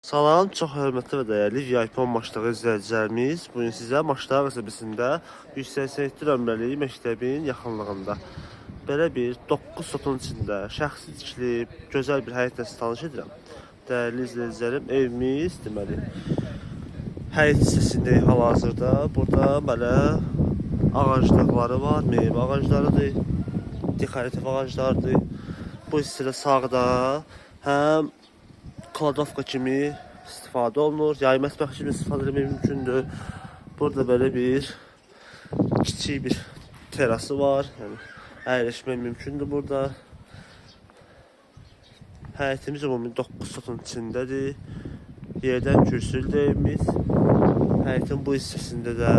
Salam, çox hörmətli və dəyərli VIP maçları izləyicilərimiz. Bugün sizə Maçlar qəsəbəsində 187 nömrəli məktəbin yaxınlığında belə bir 9 sotun içində şəxsi tikilib, gözəl bir həyətlə tanış edirəm. Dəyərli izləyicilərim, evimiz deməli həyət hissəsindəyik hal-hazırda. Burada belə ağaclıqları var, meyvə ağaclarıdır, dekorativ ağaclardır. Bu hissədə sağda həm kladovka kimi istifadə olunur. Yay mətbəx kimi istifadə etmək mümkündür. Burada belə bir kiçik bir terası var. Yəni əyləşmək mümkündür burada. Həyətimiz ümumi 9 sotun içindədir. Yerdən kürsülü evimiz. Həyətin bu hissəsində də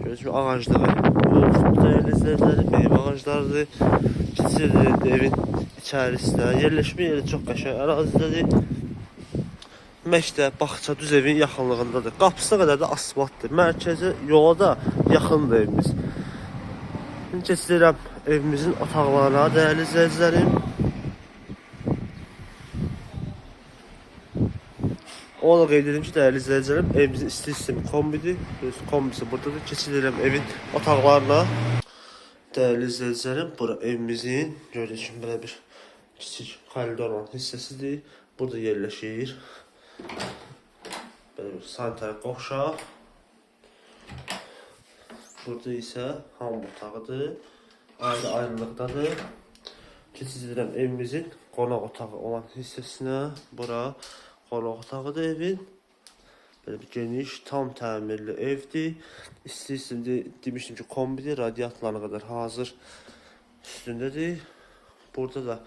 görürsünüz ağaclığı mövcuddur. Dəyərli izləyicilərim, meyvə ağaclarıdır. Kiçik evin içərisində yerləşmə yeri çox qəşəng ərazidədir. Məktəb, bağça düz evin yaxınlığındadır. Qapısına qədər də asfaltdır. Mərkəzi yola da yaxındır evimiz. Keçirəm evimizin otaqlarına, dəyərli izləyicilərim. Onu da qeyd edim ki, dəyərli izləyicilərim, evimizin isti sistemi kombidir. Kombisi buradadır. Keçirəm evin otaqlarına. Dəyərli izləyicilərim, bura evimizin gördüyünüz kimi belə bir kiçik koridor olan hissəsidir. Burada yerləşir. Belə bir sanitar qovşaq. Burada isə hamam otağıdır. Ayrı-ayrılıqdadır. Keçirəm evimizin qonaq otağı olan hissəsinə. Bura qonaq otağıdır evin. Belə bir geniş, tam təmirli evdir. İsti-isti demişdim ki, kombidir. Radiatorlarına qədər hazır üstündədir. Burada da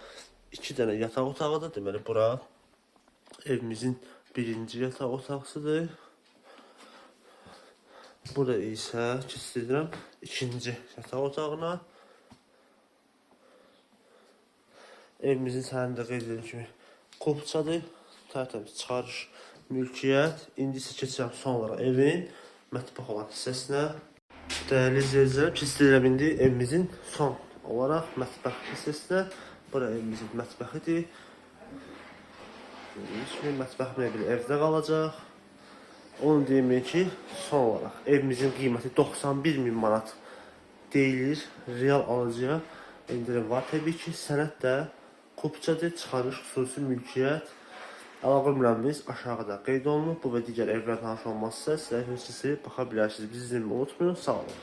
2 dənə yataq otağıdır. Deməli, bura evimizin birinci yataq otaqsıdır. Burada isə keçirəm ikinci yataq otağına. Evimizin sənədə qeyd edildiyi kimi qopçadır. Tərtəmiz çıxarış mülkiyyət. İndi isə keçirəm son olaraq evin mətbəx olan hissəsinə. Dəyərli izləyicilərim, keçirəm indi evimizin son olaraq mətbəx hissəsinə. Bura evimizin mətbəxidir. Gördüyünüz kimi mətbəx mebeli evdə qalacaq. Onu deyim ki, son olaraq evimizin qiyməti 91.000 manat deyilir. Real alıcıya indirim var. Təbii ki, sənəd də qopçadır, çıxarış xüsusi mülkiyyət. Əlaqə nömrəmiz aşağıda qeyd olunub. Bu və digər evlər tanış olmazsa sizə baxa bilərsiniz. Bizi izləməyi unutmayın. Sağ olun.